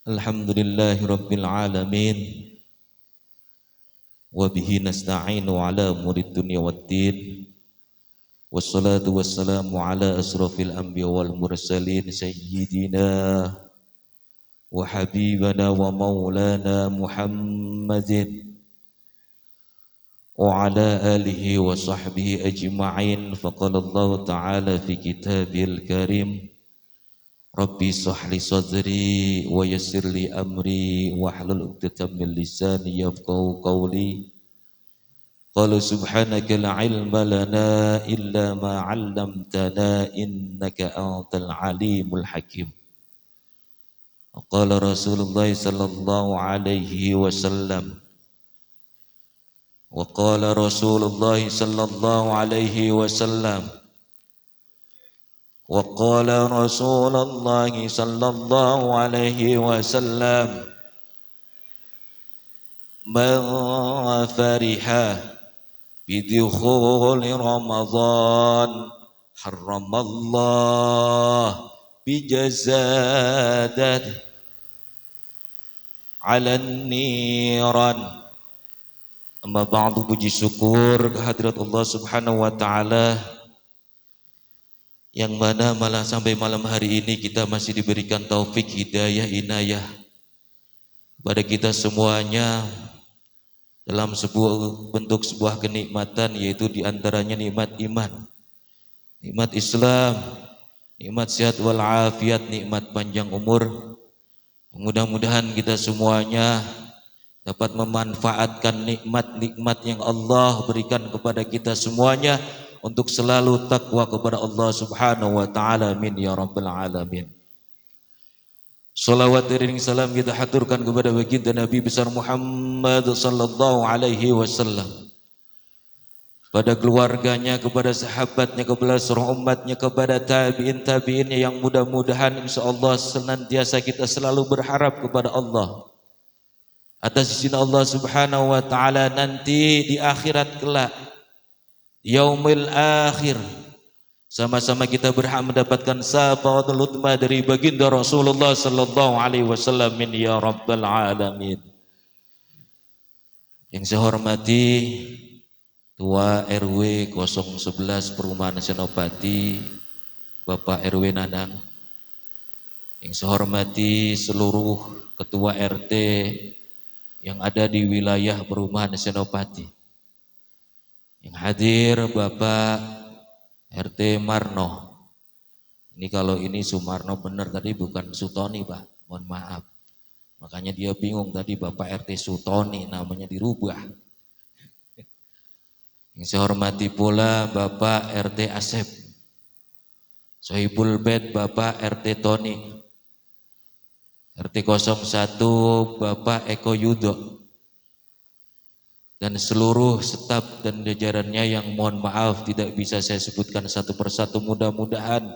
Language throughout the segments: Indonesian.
Alhamdulillahi Rabbil Alamin. Wabihi nasta'inu ala murid dunia waddin. Wassalatu wassalamu ala asrafil anbiya wal mursalin. Sayyidina wa habibana wa maulana Muhammadin wa ala alihi wa sahbihi ajma'in. Faqala Allah ta'ala fi kitabil karim, Rabbi sahli sadri wa yassir li amri wa hlul 'uqdatam min lisani yafqahu qawli. Qala subhanaka la ilma lana illa ma 'allamtana innaka antal alimul hakim. Qala Rasulullah sallallahu alaihi wasallam wa qala Rasulullah sallallahu alaihi wasallam wa qala Rasulullah sallallahu alaihi wasallam man fariha bidukhuli Ramadan haramallah bijazadat ala niran. Amma ba'du, puji syukur kehadirat Allah subhanahu wa ta'ala, yang mana malah sampai malam hari ini kita masih diberikan taufik, hidayah, inayah pada kita semuanya dalam bentuk sebuah kenikmatan, yaitu diantaranya nikmat iman, nikmat Islam, nikmat sehat walafiat, nikmat panjang umur. Mudah-mudahan kita semuanya dapat memanfaatkan nikmat-nikmat yang Allah berikan kepada kita semuanya untuk selalu takwa kepada Allah subhanahu wa ta'ala. Amin ya rabbal alamin. Salawat dan salam kita haturkan kepada baginda Nabi besar Muhammad sallallahu alaihi wasallam, pada keluarganya, kepada sahabatnya, kepada seluruh umatnya, kepada tabi'in-tabi'innya, yang mudah-mudahan insyaallah senantiasa kita selalu berharap kepada Allah atas izin Allah subhanahu wa ta'ala nanti di akhirat kelak, yaumil akhir, sama-sama kita berhak mendapatkan syafaatul utma dari baginda Rasulullah sallallahu alaihi wasallam. Min ya rabbal alamin. Yang saya hormati Ketua RW 011 Perumahan Senopati, Bapak RW Nanang. Yang saya hormati seluruh ketua RT yang ada di wilayah Perumahan Senopati. Yang hadir Bapak RT Marno. Ini kalau ini Sumarno benar, tadi bukan Sutoni Pak, mohon maaf. Makanya dia bingung tadi Bapak RT Sutoni, namanya dirubah. Yang saya hormati pula Bapak RT Asep, Sohibul Bed Bapak RT Toni, RT 01 Bapak Eko Yudo, dan seluruh staf dan jajarannya yang mohon maaf tidak bisa saya sebutkan satu persatu. Mudah-mudahan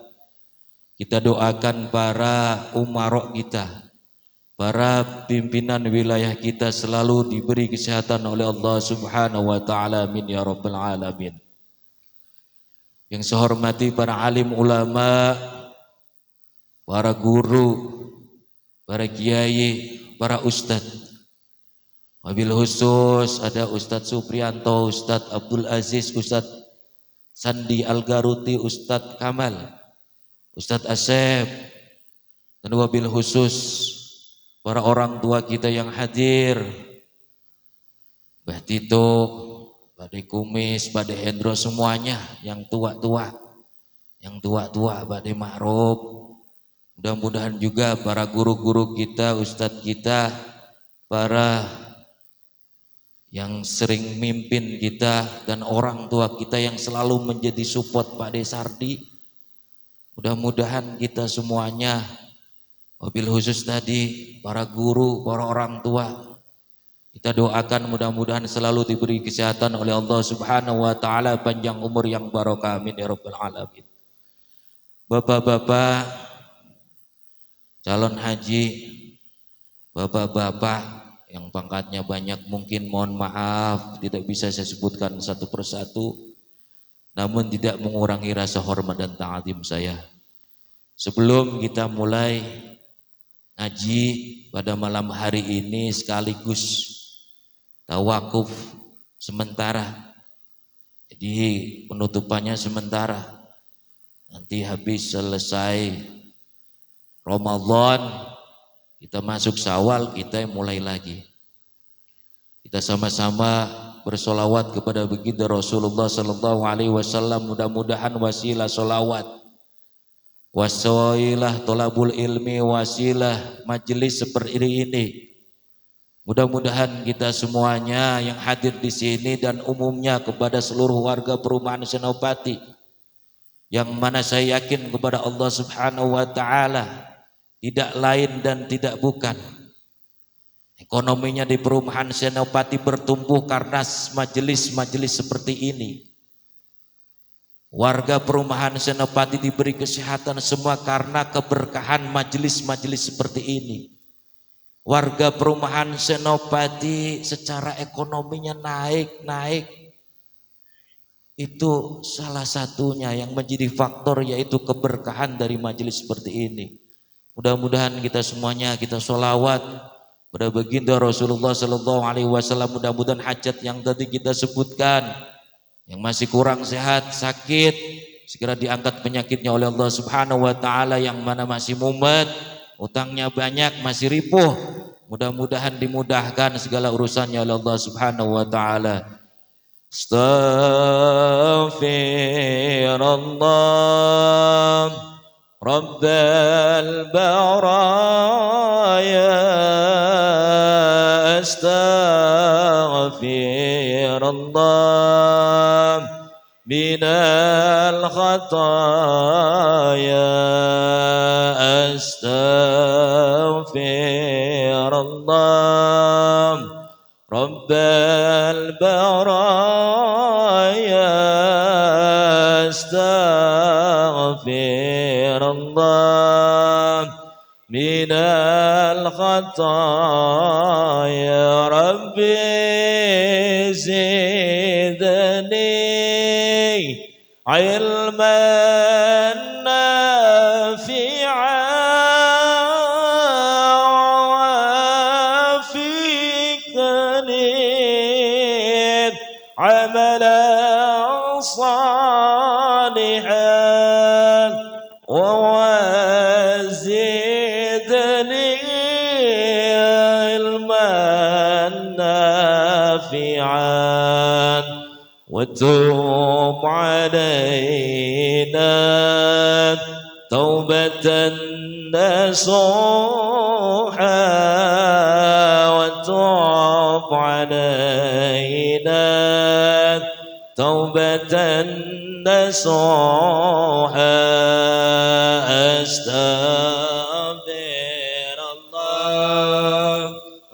kita doakan para umarok kita, para pimpinan wilayah kita selalu diberi kesehatan oleh Allah subhanahu wa ta'ala. Amin ya rabbal alamin. Yang saya hormati para alim ulama, para guru, para kiai, para ustadz. Wabil khusus ada Ustadz Suprianto, Ustadz Abdul Aziz, Ustadz Sandi Al-Garuti, Ustadz Kamal, Ustadz Asep, dan wabil khusus para orang tua kita yang hadir, Mbah Tito, Mbah Kumis, Mbah Hendro, semuanya yang tua-tua, Mbah Ma'ruf. Mudah-mudahan juga para guru-guru kita, ustadz kita, para yang sering mimpin kita, dan orang tua kita yang selalu menjadi support Pak Desardi. Mudah-mudahan kita semuanya, wabil khusus tadi para guru, para orang tua, kita doakan mudah-mudahan selalu diberi kesehatan oleh Allah subhanahu wa ta'ala, panjang umur yang barokah. Amin ya rabbal alamin. Bapak-bapak calon haji, bapak-bapak yang pangkatnya banyak, mungkin mohon maaf tidak bisa saya sebutkan satu persatu, namun tidak mengurangi rasa hormat dan ta'zim saya. Sebelum kita mulai ngaji pada malam hari ini sekaligus tawakuf sementara. Jadi penutupannya sementara. Nanti habis selesai Ramadan, kita masuk Syawal, kita mulai lagi. Kita sama-sama bersolawat kepada baginda Rasulullah sallallahu alaihi wasallam. Mudah-mudahan wasilah solawat, wasilah tolabul ilmi, wasilah majelis seperti ini. Mudah-mudahan kita semuanya yang hadir di sini dan umumnya kepada seluruh warga perumahan Senopati, yang mana saya yakin kepada Allah Subhanahu wa taala tidak lain dan tidak bukan, ekonominya di perumahan Senopati bertumbuh karena majelis-majelis seperti ini. Warga perumahan Senopati diberi kesehatan semua karena keberkahan majelis-majelis seperti ini. Warga perumahan Senopati secara ekonominya naik. Itu salah satunya yang menjadi faktor, yaitu keberkahan dari majelis seperti ini. Mudah-mudahan kita semuanya kita sholawat pada baginda Rasulullah sallallahu alaihi wasallam. Mudah-mudahan hajat yang tadi kita sebutkan, yang masih kurang sehat, sakit, segera diangkat penyakitnya oleh Allah Subhanahu wa taala. Yang mana masih mumet, utangnya banyak, masih ripuh, mudah-mudahan dimudahkan segala urusannya oleh Allah Subhanahu wa taala. Astaghfirullah Rabbal baraya, astaghfirullah minal khataya, astaghfirullah Rabbal baraya, astaghfirullah minal khataya, Rabbi zidni ilman nafi'an عملا صالحا وزدني علما نافعا وتوب علينا توبة نصوحا وتوب علينا توبة نصوحا أستغفر الله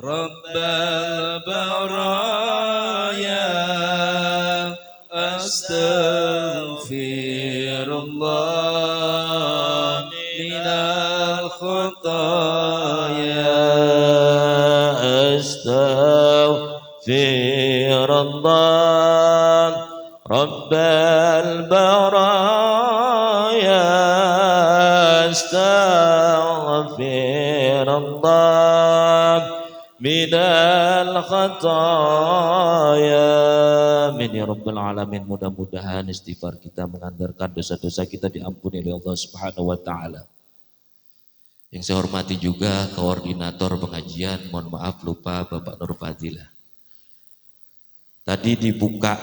رب البرايا أستغفر الله من الخطايا أستغفر الله رب البرايا أستغفر الله من الخطايا. Amin ya rabbal alamin. Mudah-mudahan istighfar kita mengantarkan dosa-dosa kita diampuni oleh Allah Subhanahu wa taala. Yang saya hormati juga koordinator pengajian, mohon maaf lupa Bapak Nur Fadilah. Tadi dibuka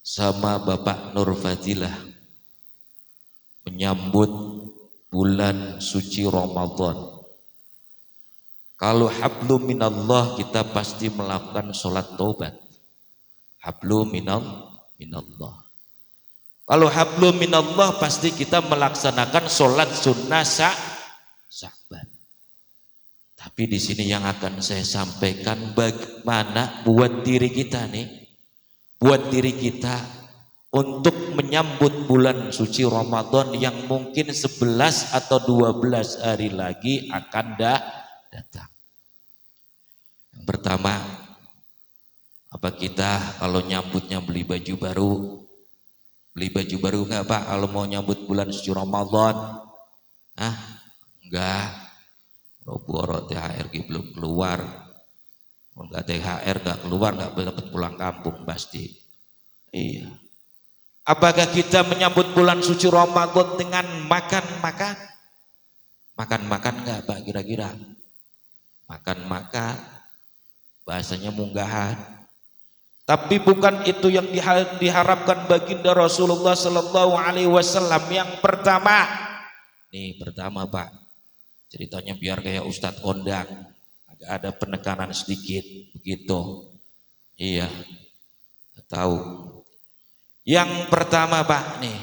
sama Bapak Nur Fadilah menyambut bulan suci Ramadan. Kalau hablum minallah, kita pasti melakukan sholat taubat. Hablum minallah. Kalau hablum minallah, pasti kita melaksanakan sholat sunnah Sya'ban. Tapi di sini yang akan saya sampaikan, bagaimana buat diri kita nih, buat diri kita untuk menyambut bulan suci Ramadan yang mungkin 11 atau 12 hari lagi akan datang. Yang pertama, apa kita kalau nyambutnya beli baju baru? Beli baju baru enggak Pak kalau mau nyambut bulan suci Ramadan? Enggak. Boro THR belum keluar. Enggak THR enggak keluar, enggak dapat pulang kampung pasti. Iya. Apakah kita menyambut bulan suci Ramadan dengan makan-makan? Makan-makan enggak Pak kira-kira? Makan-makan, bahasanya munggahan. Tapi bukan itu yang diharapkan baginda Rasulullah Sallallahu Alaihi Wasallam. Yang pertama, nih pertama Pak, ceritanya biar kayak Ustadz Kondang, agak ada penekanan sedikit begitu. Iya, tahu. Yang pertama Pak nih,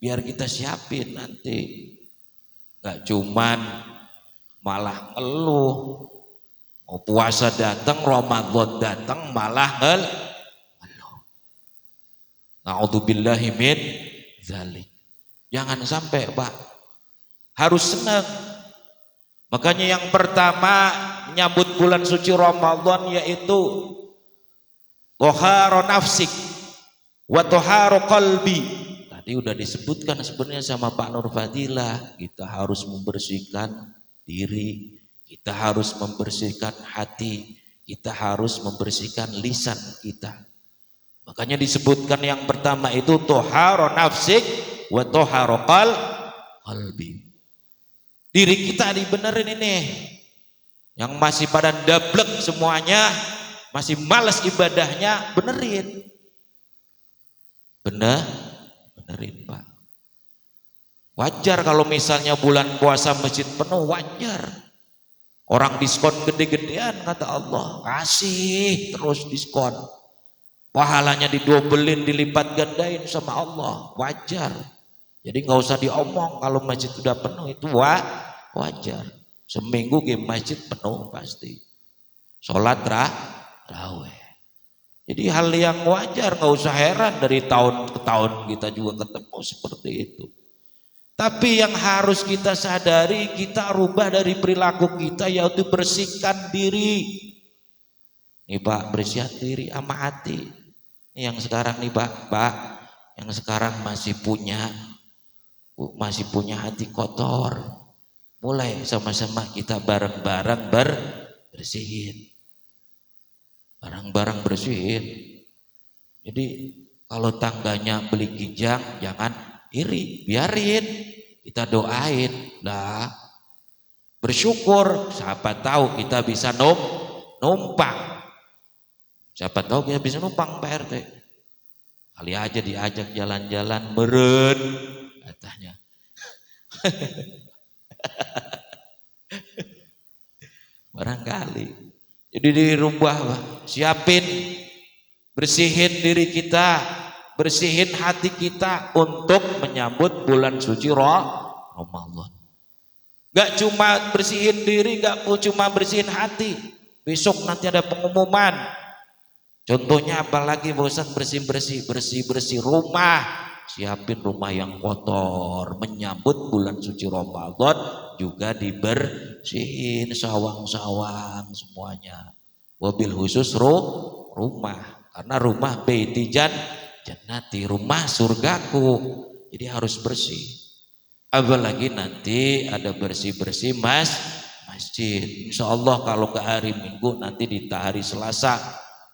biar kita siapin nanti, nggak cuman malah ngeluh. Mau puasa datang, Ramadan datang, malah ngeluh. Na'udzubillahi min dzalik. Jangan sampai Pak, harus senang. Makanya yang pertama menyambut bulan suci Ramadan yaitu toharo nafsik wa toharo qalbi. Tadi udah disebutkan sebenarnya sama Pak Nur Fadilah, kita harus membersihkan diri, kita harus membersihkan hati, kita harus membersihkan lisan kita. Makanya disebutkan yang pertama itu toharo nafsik wa toharo qalbi. Diri kita dibenerin ini. Yang masih pada dablek semuanya, masih malas ibadahnya, benerin. Benerin Pak. Wajar kalau misalnya bulan puasa masjid penuh, wajar. Orang diskon gede-gedean kata Allah, kasih terus diskon. Pahalanya didobelin, dilipat gandain sama Allah, wajar. Jadi nggak usah diomong kalau masjid sudah penuh, itu wajar. Seminggu ke masjid penuh pasti. Sholat raweh. Jadi hal yang wajar, nggak usah heran dari tahun ke tahun kita juga ketemu seperti itu. Tapi yang harus kita sadari, kita rubah dari perilaku kita, yaitu bersihkan diri. Nih Pak, bersihkan diri sama hati. Ini yang sekarang nih Pak, yang sekarang masih punya hati kotor. Mulai sama-sama kita bareng-bareng bersihin. Bareng-bareng bersihin. Jadi kalau tangganya beli kijang, jangan iri, biarin, kita doain lah, bersyukur, siapa tahu kita bisa numpang, siapa tahu kita bisa numpang Pak RT, kali aja diajak jalan-jalan meren katanya. Barangkali. Jadi dirubah Pak, siapin, bersihin diri kita, bersihin hati kita untuk menyambut bulan suci Ramadan. Gak cuma bersihin diri, gak cuma bersihin hati. Besok nanti ada pengumuman. Contohnya apalagi bosan bersih-bersih rumah. Siapin rumah yang kotor. Menyambut bulan suci Ramadan juga dibersihin, sawang-sawang semuanya. Wabil khusus rumah. Karena rumah baiti jannati, rumah surgaku, jadi harus bersih. Apalagi nanti ada bersih-bersih masjid. Insya Allah kalau ke hari Minggu, nanti di hari Selasa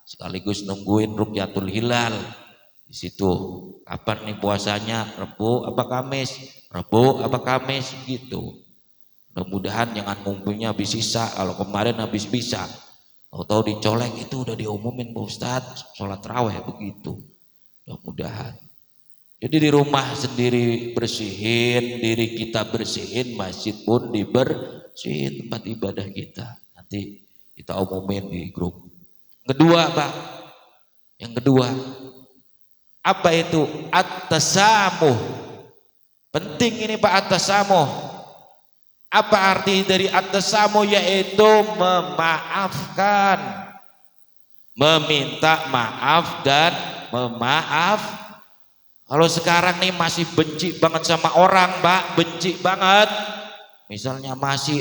sekaligus nungguin Rukyatul Hilal. Di situ kapan nih puasanya, Rabu apa Kamis, Rabu apa Kamis gitu. Mudah-mudahan jangan ngumpulnya habis sisa. Kalau kemarin habis bisa, tahu-tahu dicolek, itu udah diumumin Pak Ustadz, sholat raweh begitu. Mudah-mudahan. Jadi di rumah sendiri bersihin, diri kita bersihin, masjid pun dibersihin, tempat ibadah kita. Nanti kita umumin di grup. Kedua Pak, yang kedua, apa itu? At-tasamuh. Penting ini Pak, at-tasamuh. Apa arti dari at-tasamuh? Yaitu memaafkan, meminta maaf dan memaaf. Kalau sekarang nih masih benci banget sama orang Pak, benci banget. Misalnya masih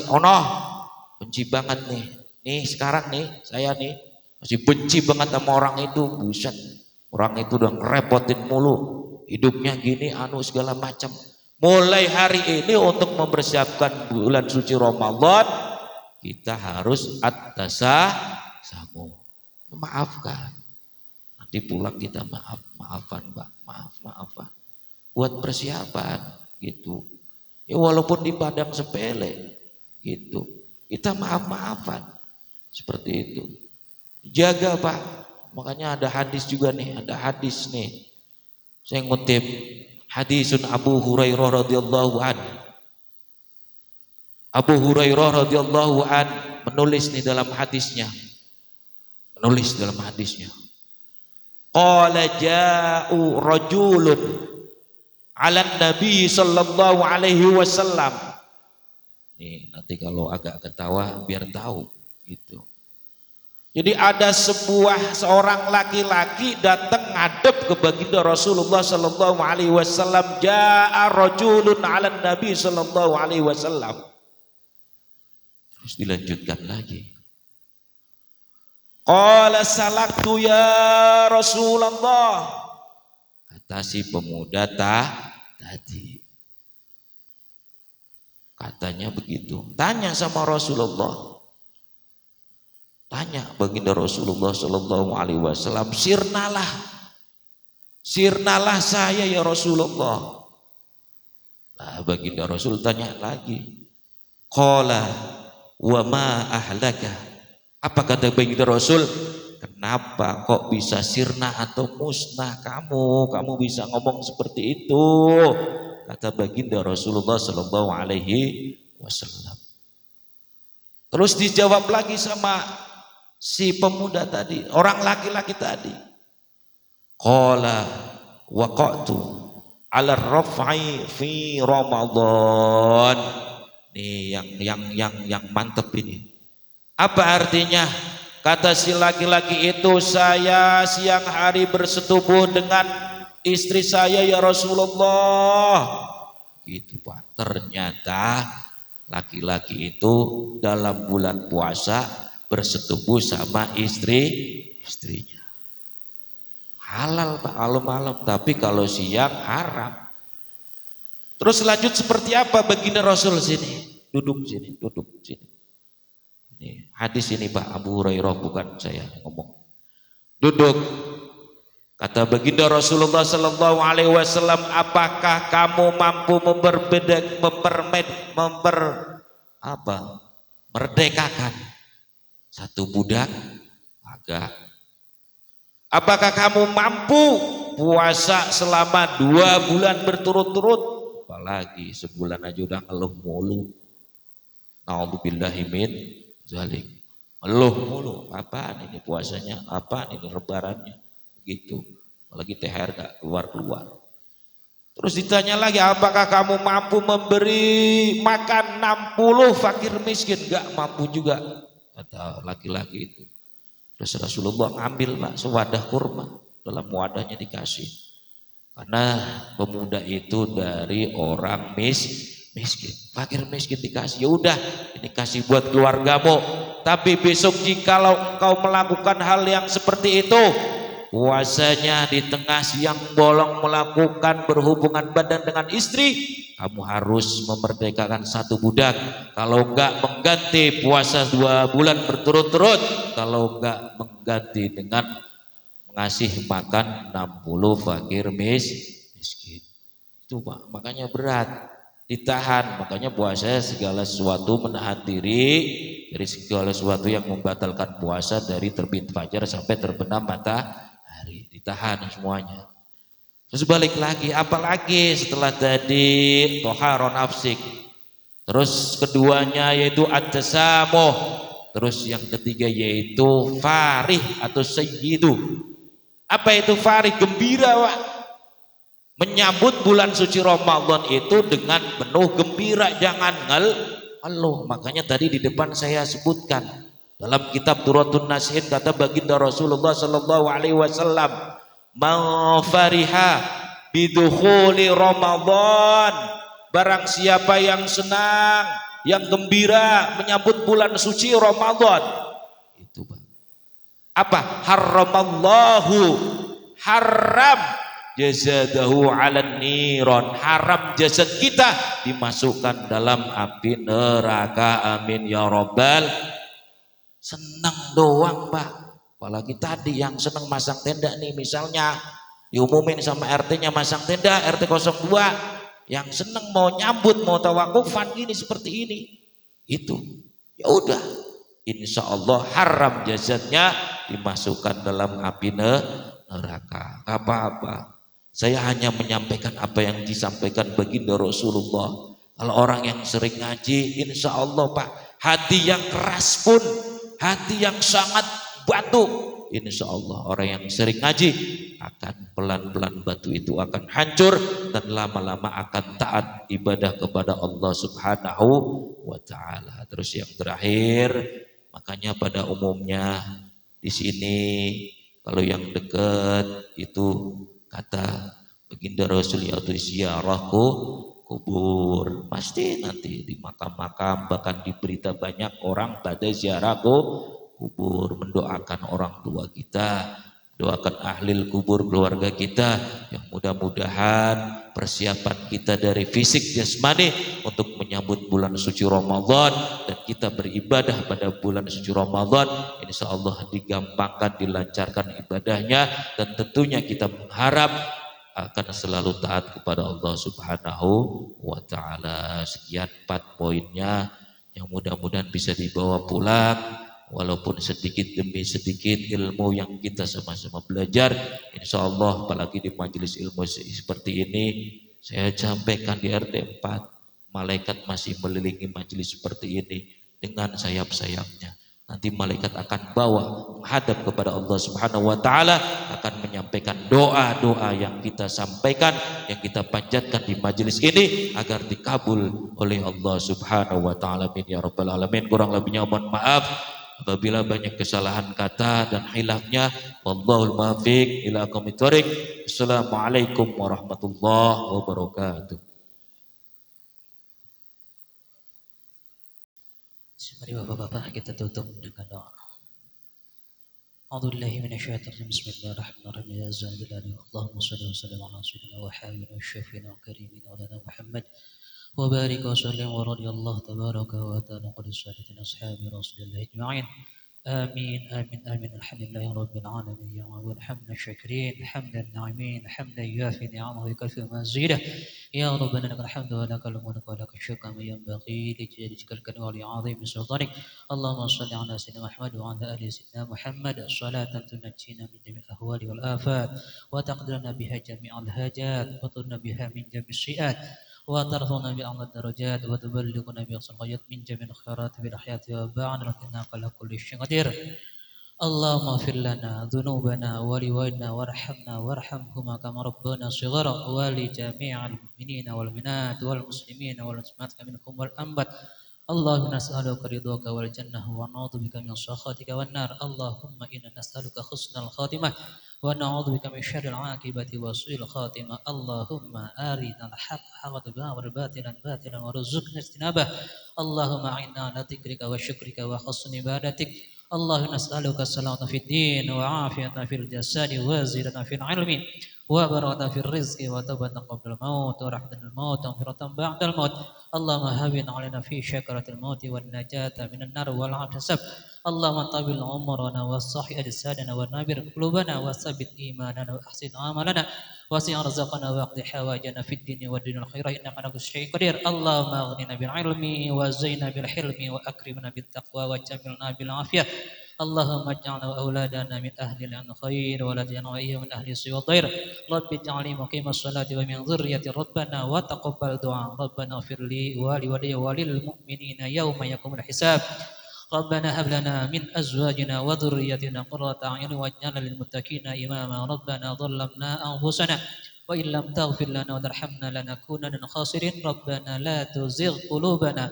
benci banget nih sekarang nih saya nih masih benci banget sama orang itu, buset. Orang itu udah ngerepotin mulu, hidupnya gini segala macam. Mulai hari ini untuk mempersiapkan bulan suci Ramadan, kita harus at-tasamuh, memaafkan. Nanti pulang kita maafan Pak, maafan. Buat persiapan gitu. Ya walaupun di padang sepele gitu. Kita maafan. Seperti itu. Jaga Pak. Makanya ada hadis juga nih, ada hadis nih. Saya ngutip hadisun Abu Hurairah radhiyallahu an. Abu Hurairah radhiyallahu an menulis nih dalam hadisnya. Qala ja'u rajulun 'ala Nabi sallallahu alaihi wasallam. Nih, nanti kalau agak ketawa biar tahu gitu. Jadi ada seorang laki-laki datang ngadep ke baginda Rasulullah sallallahu alaihi wasallam. Ja'a rajulun 'ala Nabi sallallahu alaihi wasallam. Terus dilanjutkan lagi. Qala salaktu ya Rasulullah. Kata si pemuda tadi. Katanya begitu. Tanya sama Rasulullah. Tanya baginda Rasulullah sallallahu alaihi wasallam, sirnalah saya ya Rasulullah. Nah, baginda Rasul tanya lagi. Qala wa ma ahlaka. Apa kata baginda Rasul? Kenapa kok bisa sirna atau musnah kamu bisa ngomong seperti itu? Kata baginda Rasulullah sallallahu alaihi wasallam. Terus dijawab lagi sama si pemuda tadi, orang laki-laki tadi. Qala waqa'tu 'ala raf'i fi Ramadan. Nih yang mantep ini. Apa artinya? Kata si laki-laki itu, saya siang hari bersetubuh dengan istri saya ya Rasulullah. Gitu Pak. Ternyata laki-laki itu dalam bulan puasa bersetubuh sama istrinya. Halal Pak, malam-malam, tapi kalau siang haram. Terus lanjut seperti apa baginda Rasul sini? Duduk sini. Ini hadis ini Pak, Abu Hurairah, bukan saya ngomong. Duduk. Kata baginda Rasulullah sallallahu alaihi wasallam, apakah kamu mampu merdekakan satu budak? Agak. Apakah kamu mampu puasa selama 2 bulan berturut-turut? Apalagi sebulan aja udah ngeluh mulu. Na'udzubillahi min zalik. Ngeluh mulu. Apaan ini puasanya? Apaan ini lebarannya? Gitu. Apalagi THR gak keluar-keluar. Terus ditanya lagi, apakah kamu mampu memberi makan 60 fakir miskin? Gak mampu juga. Kata laki-laki itu. Terus Rasulullah ngambil Pak sewadah kurma. Dalam wadahnya dikasih. Karena pemuda itu dari orang miskin, fakir miskin dikasih. Ya udah, ini kasih buat keluargamu. Tapi besok jikalau engkau melakukan hal yang seperti itu, puasanya di tengah siang bolong melakukan berhubungan badan dengan istri, kamu harus memerdekakan satu budak. Kalau enggak mengganti puasa 2 bulan berturut-turut. Kalau enggak mengganti dengan ngasih makan 60 fakir miskin. Itu Pak, makanya berat, ditahan. Makanya puasa segala sesuatu, menahan diri dari segala sesuatu yang membatalkan puasa, dari terbit fajar sampai terbenam matahari, ditahan semuanya. Terus balik lagi, apalagi setelah tadi toharo nafsik. Terus keduanya yaitu at-tasamuh. Terus yang ketiga yaitu farih atau sayyidu. Apa itu farih? Gembira Pak. Menyambut bulan suci Ramadan itu dengan penuh gembira, jangan ngeluh. Makanya tadi di depan saya sebutkan dalam kitab Duratun Nasihin, kata baginda Rasulullah sallallahu alaihi wasallam, "Man fariha bidukhuli Ramadan." Barang siapa yang senang, yang gembira menyambut bulan suci Ramadan. Itu Pak. Apa? Haramallahu, haram jasadahu 'alan niron. Haram jasad kita dimasukkan dalam api neraka. Amin ya rabbal. Senang doang Pak. Apalagi tadi yang senang masang tenda nih, misalnya diumumin sama RT-nya masang tenda RT 02, yang senang mau nyambut, mau tawakufan ini seperti ini, itu ya udah, insya Allah haram jasadnya dimasukkan dalam api neraka. Gak apa-apa, saya hanya menyampaikan apa yang disampaikan baginda Rasulullah. Kalau orang yang sering ngaji, insya Allah Pak, hati yang keras pun, hati yang sangat batu, insya Allah orang yang sering ngaji akan pelan-pelan batu itu akan hancur dan lama-lama akan taat ibadah kepada Allah Subhanahu wa ta'ala. Terus yang terakhir, makanya pada umumnya di sini kalau yang dekat itu kata baginda Rasul yaitu ziarah kubur, pasti nanti di makam-makam bahkan di berita banyak orang pada ziarah kubur, mendoakan orang tua kita, doakan ahli kubur keluarga kita, yang mudah-mudahan persiapan kita dari fisik jasmani untuk menyambut bulan suci Ramadan dan kita beribadah pada bulan suci Ramadan, insya Allah digampangkan, dilancarkan ibadahnya, dan tentunya kita mengharap akan selalu taat kepada Allah Subhanahu wa ta'ala. Sekian 4 poinnya yang mudah-mudahan bisa dibawa pulang, walaupun sedikit demi sedikit ilmu yang kita sama-sama belajar, insya Allah apalagi di majelis ilmu seperti ini. Saya sampaikan di RT 4, malaikat masih melilingi majelis seperti ini dengan sayap-sayapnya. Nanti malaikat akan bawa menghadap kepada Allah Subhanahu wa ta'ala, akan menyampaikan doa-doa yang kita sampaikan, yang kita panjatkan di majelis ini agar dikabul oleh Allah Subhanahu wa ta'ala. Amin ya rabbal alamin. Kurang lebihnya mohon maaf apabila banyak kesalahan kata dan hilafnya. Wallahul muwaffiq ila aqwamit thoriq. Assalamualaikum warahmatullahi wabarakatuh. Mari bapak-bapak kita tutup dengan doa. A'udzubillahi minasyaitonir rajim. Bismillahirrahmanirrahim. Ya Zaljalali, Allahumma shalli wa sallim ala sayyidina wa habibina wa syafiina wa karimina wa lana Muhammad wa barik wa sallim wa radiyallahu tabaraka wa ta'ala qadis sadatina ashabi Rasulillah ajma'in. آمين آمين آمين. الحمد لله رب العالمين يا رب الحمد الشاكرين حمد الناعمين حمدا يوافي نعمه ويكفي مزيده. يا ربنا لك الحمد ولك الملك ولك الشكر ما ينبغي لجلالك الكريم ولعظيم سلطانك. اللهم صل على سيدنا محمد وعلى ال سيدنا محمد صلاة تنجينا من جميع الاهوال والآفات وتقدرنا بها جميع الحاجات وترنا بها من جميع السيئات وترفعنا بأعلى الدرجات وتبلغنا بأقصى الغايات من جميع الخيرات بالحياة وبعد إنك على كل شيء قدير. اللهم اغفر لنا ذنوبنا ولوالدنا وارحمنا وارحمهما كما ربنا صغارا ولجميع المؤمنين والمؤمنات والمسلمين والمسلمات منهم والأنبات. اللهم نسألك رضاك والجنة ونعوذ بك من سخطك والنار. اللهم إنا نسألك حسن الخاتمة ونعوذ بك من شر العاقبة وسوء الخاتمة. اللهم أرنا الحق حقا والباطل باطلا وارزقنا اجتنابه. اللهم أعنا على ذكرك وشكرك وحسن عبادتك. اللهم نسألك السلامة في الدين وعافية في الجسد وزيادة في العلم وبركة في الرزق وتوبة قبل الموت ورحمة الموت ومغفرة بعد الموت. اللهم هون علينا في شكرة الموت والنجاة من النار والعذاب. اللهم طول عمرنا وصحي أجسادنا ونبر قلوبنا وثبت إيماننا وأحسن عملنا وسع رزقنا واقض حوائجنا في الدين والدين الخير إنك على كل شيء قدير. اللهم أغننا بالعلم وزينا بالحلم وأكرمنا بالتقوى وجملنا بالعافية. اللهم اجعلنا وأولادنا من أهل الخير ولا تجعلنا من أهل السوء والضير. رب اجعلني مقيم الصلاة ومن ذرية ربنا وتقبل دعاء. ربنا اغفر لي ولوالدي وللمؤمنين يوم يقوم الحساب. ربنا هب لنا من أزواجنا وذريتنا قرة أعين واجعلنا للمتقين إماما. ربنا ظلمنا أنفسنا وإن لم تغفر لنا وترحمنا لنكونن من الخاسرين. ربنا لا تزغ قلوبنا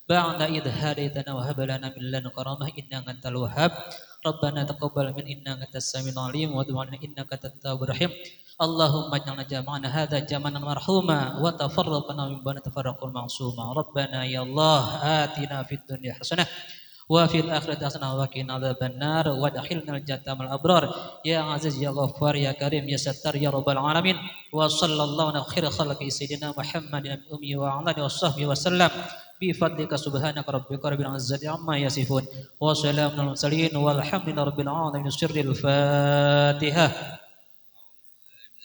بعد إذ هديتنا وهب لنا من لدنك رحمة إنك أنت الوهاب. ربنا تقبل من إنك أنت السميع العليم وتب علينا إنك أنت التواب الرحيم. اللهم اجعلنا جمعنا هذا جمعا مرحوما وتفرقنا من بعد تفرقا معصوما. ربنا يا الله آتنا في الدنيا حسنة وفي الآخرة حسنة وقنا عذاب النار وادخلنا الجنة مع الأبرار يا عزيز يا غفار يا كريم يا ستار يا رب العالمين وصلى الله على خير خلق سيدنا محمد الأمي وعلى آله وصحبه وسلم بفضلك سبحانك ربك رب العزة عما يصفون وسلام على المرسلين والحمد لله رب العالمين سر الفاتحة.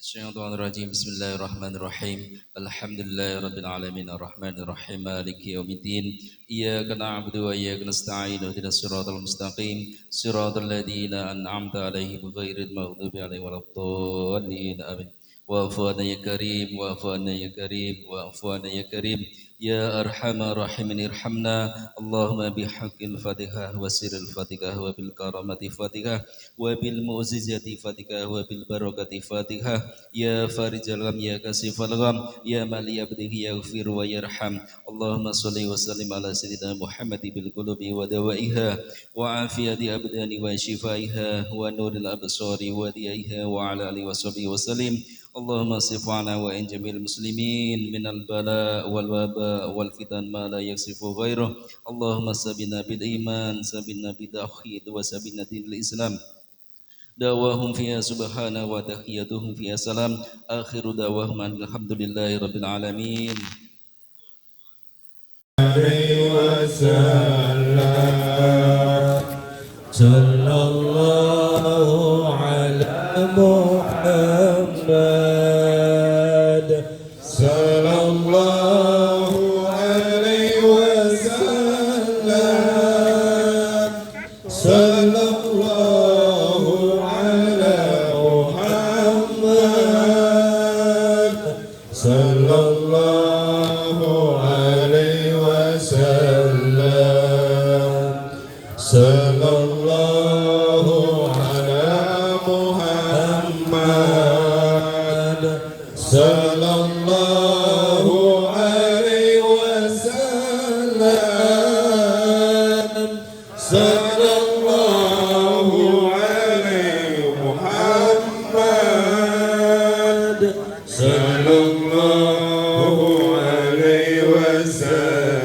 الشيطان الرجيم بسم الله الرحمن الرحيم الحمد لله رب العالمين الرحمن الرحيم مالك يوم الدين إياك نعبد وإياك نستعين اهدنا الصراط المستقيم صراط الذين أنعمت عليهم غير المغضوب عليهم ولا الضالين آمين واعف عنا يا كريم واعف عنا يا كريم واعف عنا يا كريم يا أرحم الراحمين ارحمنا اللهم بحق الفاتحة وسر الفاتحة وبالكرامة فاتحة وبالمعجزة فاتحة وبالبركة فاتحة يا فارج الغم يا كاشف الغم يا من لعبده يغفر ويرحم اللهم صل وسلم على سيدنا محمد بالقلوب ودوائها وعافية أبدان وشفائها ونور الأبصار وديائها وعلى آله وصحبه وسلم اللهم صف عنا وإن جميع المسلمين من البلاء والوباء والفتن ما لا يكشف غيره اللهم سبنا بالإيمان سبنا بالتوحيد وسبنا دين الإسلام دعواهم فيها سبحانه وتحياتهم فيها سلام آخر دعواهم الحمد لله رب العالمين صلى الله على محمد صلى الله عليه وسلم صلى الله على محمد صلى الله عليه وسلم صلى الله على محمد صلى الله عليه وسلم صلى الله عليه محمد صلى الله عليه وسلم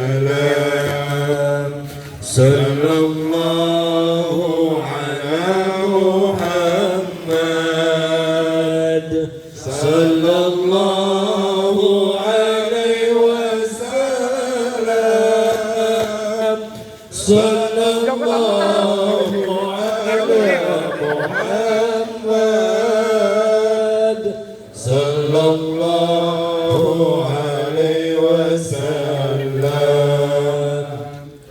صلى الله على محمد صلى الله عليه وسلم صلى الله على محمد صلى الله عليه وسلم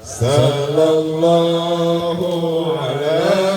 صلى الله على